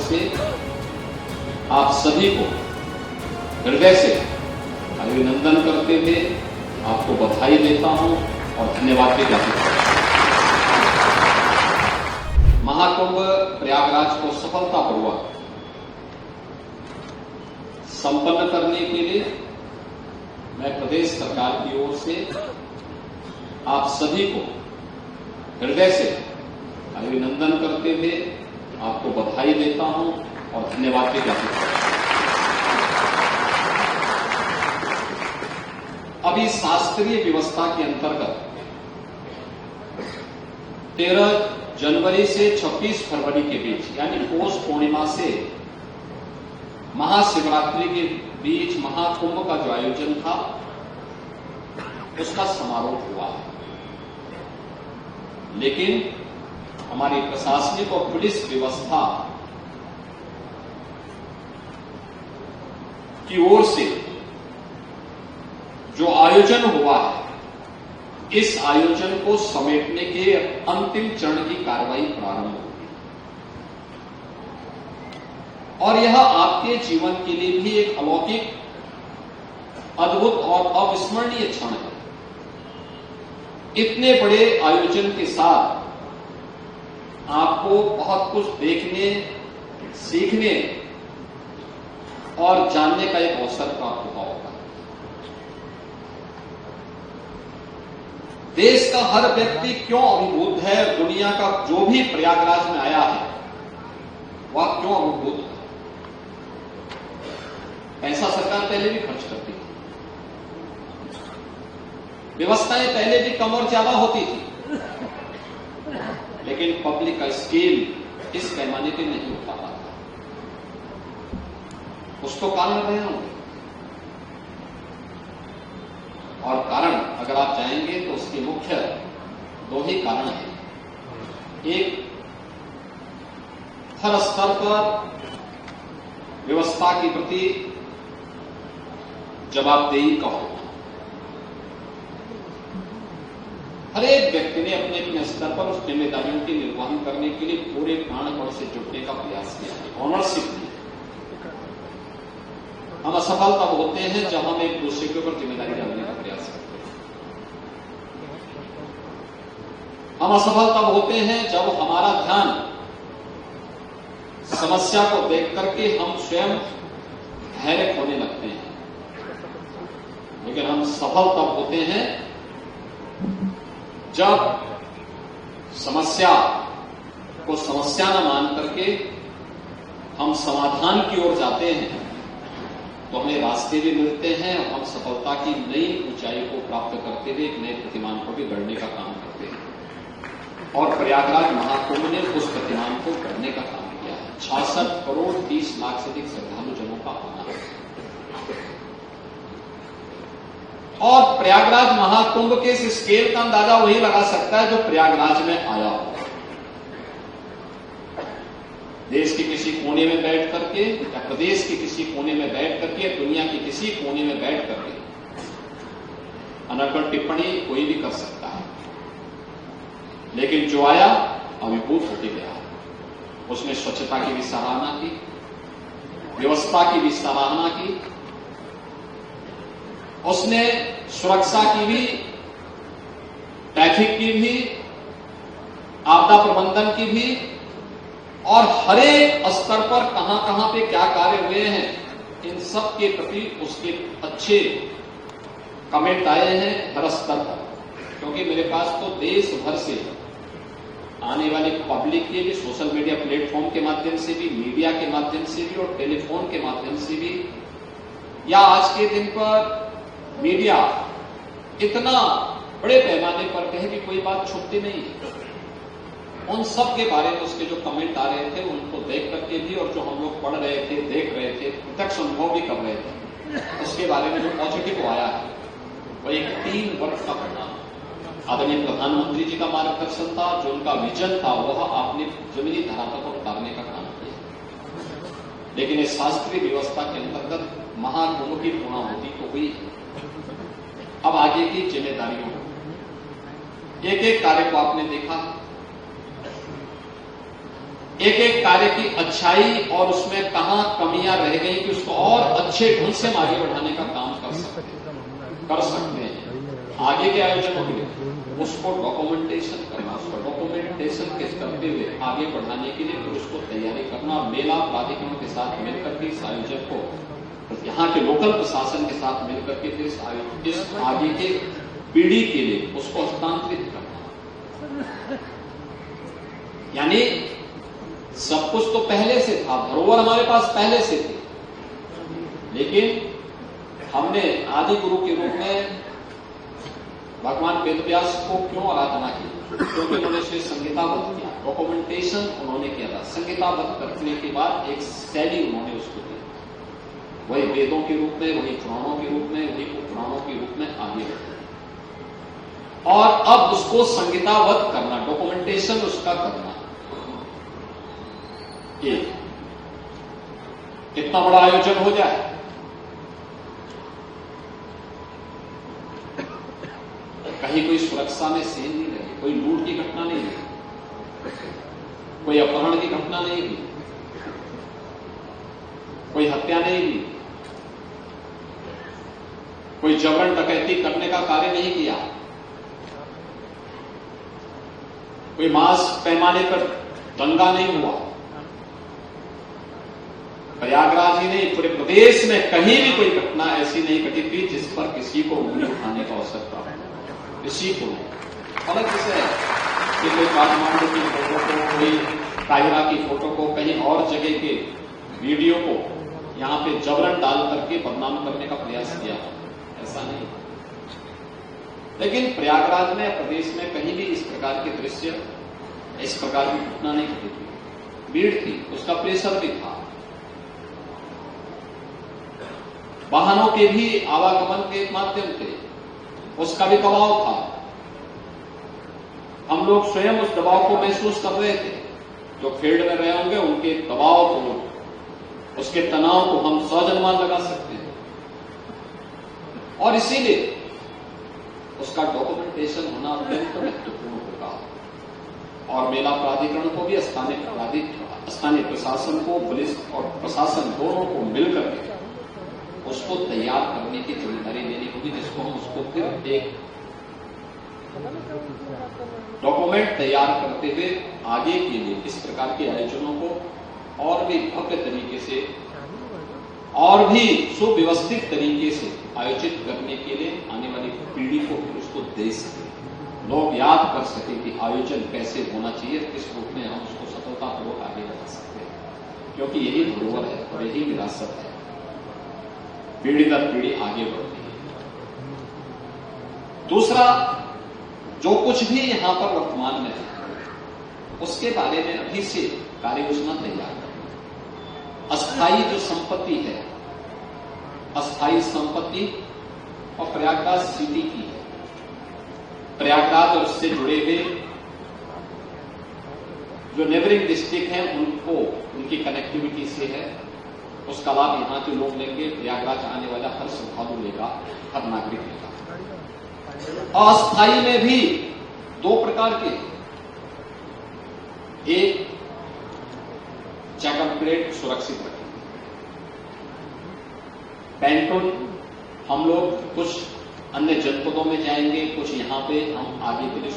से आप सभी को हृदय से अभिनंदन करते हुए आपको बधाई देता हूं और धन्यवाद भी ज्ञापित करता हूं। महाकुंभ प्रयागराज को सफलतापूर्वक संपन्न करने के लिए मैं प्रदेश सरकार की ओर से आप सभी को हृदय से अभिनंदन करते हुए आपको बधाई देता हूं और धन्यवाद भी ज्ञापित करता हूं। अभी शास्त्रीय व्यवस्था के अंतर्गत 13 जनवरी से 26 फरवरी के बीच यानी पौष पूर्णिमा से महाशिवरात्रि के बीच महाकुंभ का जो आयोजन था उसका समारोह हुआ है। लेकिन हमारी प्रशासनिक और पुलिस व्यवस्था की ओर से जो आयोजन हुआ है, इस आयोजन को समेटने के अंतिम चरण की कार्रवाई प्रारंभ होगी और यह आपके जीवन के लिए भी एक अलौकिक, अद्भुत और अविस्मरणीय क्षण है। इतने बड़े आयोजन के साथ आपको बहुत कुछ देखने, सीखने और जानने का एक अवसर प्राप्त हुआ होगा। देश का हर व्यक्ति क्यों अभिभूत है, दुनिया का जो भी प्रयागराज में आया है वह क्यों अभिभूत है। पैसा सरकार पहले भी खर्च करती थी, व्यवस्थाएं पहले भी कम और ज्यादा होती थी, लेकिन पब्लिक का स्केल इस पैमाने पे नहीं हो पा रहा था। कुछ तो कारण रहे होंगे और कारण अगर आप जाएंगे तो उसके मुख्य 2 ही कारण हैं। एक, हर स्तर पर व्यवस्था के प्रति जवाबदेही का होना। हर एक व्यक्ति ने अपने अपने स्तर पर उस जिम्मेदारियों के निर्वहन करने के लिए पूरे प्राणपण से जुटने का प्रयास किया है, ऑनरशिप की। हम असफल तब होते हैं जब हम एक दूसरे के ऊपर जिम्मेदारी डालने का प्रयास करते हैं। हम असफल तब होते हैं जब हमारा ध्यान समस्या को देख करके हम स्वयं धैर्य खोने लगते हैं। लेकिन हम सफल तब होते हैं जब समस्या को समस्या न मान करके हम समाधान की ओर जाते हैं, तो हमें रास्ते भी मिलते हैं और हम सफलता की नई ऊंचाई को प्राप्त करते हुए एक नए प्रतिमान को भी गढ़ने का काम करते हैं। और प्रयागराज महाकुंभ ने उस प्रतिमान को गढ़ने का काम किया है। 66 करोड़ 30 लाख से अधिक श्रद्धालु जनों का आना है और प्रयागराज महाकुंभ के इस स्केल का अंदाजा वही लगा सकता है जो प्रयागराज में आया हो। देश के किसी कोने में बैठ करके या प्रदेश के किसी कोने में बैठ करके या दुनिया के किसी कोने में बैठ करके अनर्गल टिप्पणी कोई भी कर सकता है, लेकिन जो आया अभिभूत होते गया। उसने स्वच्छता की भी सराहना की, व्यवस्था की भी सराहना की, उसने सुरक्षा की भी, ट्रैफिक की भी, आपदा प्रबंधन की भी और हर एक स्तर पर कहां कहां पे क्या कार्य हुए हैं, इन सब के प्रति उसके अच्छे कमेंट आए हैं हर स्तर पर। क्योंकि मेरे पास तो देश भर से आने वाले पब्लिक के भी, सोशल मीडिया प्लेटफॉर्म के माध्यम से भी, मीडिया के माध्यम से भी और टेलीफोन के माध्यम से भी, या आज के दिन पर मीडिया इतना बड़े पैमाने पर कहे कि कोई बात छुपती नहीं है, उन सब के बारे में उसके जो कमेंट आ रहे थे उनको देख करके भी और जो हम लोग पढ़ रहे थे, देख रहे थे, प्रत्यक्ष अनुभव भी कर रहे थे, उसके बारे में जो पॉजिटिव आया है वो एक 3 वर्ष का परिणाम। आदरणीय प्रधानमंत्री जी का मार्गदर्शन था, जो उनका विजन था वह आपने जमीनी धरातल पर उतारने का काम किया। लेकिन इस शास्त्रीय व्यवस्था के अंतर्गत महाकुंभ की पूर्णाहुति तो हुई। अब आगे की जिम्मेदारियों, एक एक कार्य को आपने देखा, एक एक कार्य की अच्छाई और उसमें कहां कमियां रह गई कि उसको और अच्छे ढंग से आगे बढ़ाने का काम कर सकते हैं। आगे के आयोजनों के लिए उसको डॉक्यूमेंटेशन करना, उसको डॉक्यूमेंटेशन के करते हुए आगे बढ़ाने के लिए फिर उसको तैयारी करना, मेला प्राधिकरण के साथ मिलकर के इस आयोजक को, यहाँ के लोकल प्रशासन के साथ मिलकर के फिर इस आगे के पीढ़ी के लिए उसको हस्तांतरित करना। यानी सब कुछ तो पहले से था, धरोहर हमारे पास पहले से थी, लेकिन हमने आदि गुरु के रूप में भगवान वेदव्यास को क्यों आराधना की? क्योंकि उन्होंने श्री संहिताबद्ध किया, डॉक्यूमेंटेशन उन्होंने किया था। संहिताबद्ध करने के बाद एक शैली उन्होंने उसको दी, वही वेदों के रूप में, वही पुराणों के रूप में, वही उपपुराणों के रूप में आगे बढ़े। और अब उसको संहिताबद्ध करना, डॉक्यूमेंटेशन उसका करना, इतना बड़ा आयोजन हो जाए। कहीं कोई सुरक्षा में सेन नहीं रही, कोई लूट की घटना नहीं हुई, कोई अपहरण की घटना नहीं हुई, कोई हत्या नहीं हुई, कोई जबरन डकैती करने का कार्य नहीं किया, कोई मास पैमाने पर दंगा नहीं हुआ। प्रयागराज ही नहीं, पूरे प्रदेश में कहीं भी कोई घटना ऐसी नहीं घटी थी जिस पर किसी को उंगली उठाने का अवसर था, किसी को नहीं। अलग किसे है कि कोई काठमांडू की फोटो को, कोई काहिरा की फोटो को, कहीं और जगह के वीडियो को यहां पे जबरन डाल करके बदनाम करने का प्रयास किया, ऐसा नहीं। लेकिन प्रयागराज में, प्रदेश में कहीं भी इस प्रकार के दृश्य, इस प्रकार की घटना नहीं घटी थी। भीड़ थी, उसका प्रेशर भी था, वाहनों के भी आवागमन के माध्यम थे, उसका भी दबाव था। हम लोग स्वयं उस दबाव को महसूस कर रहे थे। जो फील्ड में रहे होंगे उनके दबाव को, उसके तनाव को हम सहज अनुमान लगा सकते हैं। और इसीलिए उसका डॉक्यूमेंटेशन होना अत्यंत महत्वपूर्ण होगा। और मेला प्राधिकरण को भी, स्थानीय प्रशासन को, पुलिस और प्रशासन दोनों को मिलकर के उसको तैयार करने की जिम्मेदारी लेनी होगी, जिसको हम उसको फिर एक डॉक्यूमेंट तैयार करते हुए आगे के लिए इस प्रकार के आयोजनों को और भी भव्य तरीके से और भी सुव्यवस्थित तरीके से आयोजित करने के लिए आने वाली पीढ़ी को फिर उसको दे सके, लोग याद कर सके कि आयोजन कैसे होना चाहिए, किस रूप में हम उसको सफलतापूर्वक आगे बढ़ा सकते हैं। क्योंकि यही धरोहर है और यही विरासत है, पीढ़ी दर पीढ़ी आगे बढ़ती है। दूसरा, जो कुछ भी यहां पर वर्तमान में है उसके बारे में अभी से कार्य योजना तैयार करना। अस्थायी जो संपत्ति है, अस्थायी संपत्ति और प्रयागराज सिटी की है। प्रयागराज और उससे जुड़े हुए जो नेबरिंग डिस्ट्रिक्ट हैं उनको, उनकी कनेक्टिविटी से है, उसका लाभ यहां के लोग लेंगे। प्रयागराज आने वाला हर श्रद्धालु लेगा, हर नागरिक लेगा। अस्थायी में भी दो प्रकार के, एक चेकअप ग्रेड सुरक्षित रखेंगे, पैंटून हम लोग कुछ अन्य जनपदों में जाएंगे, कुछ यहां पे हम आगे के लिए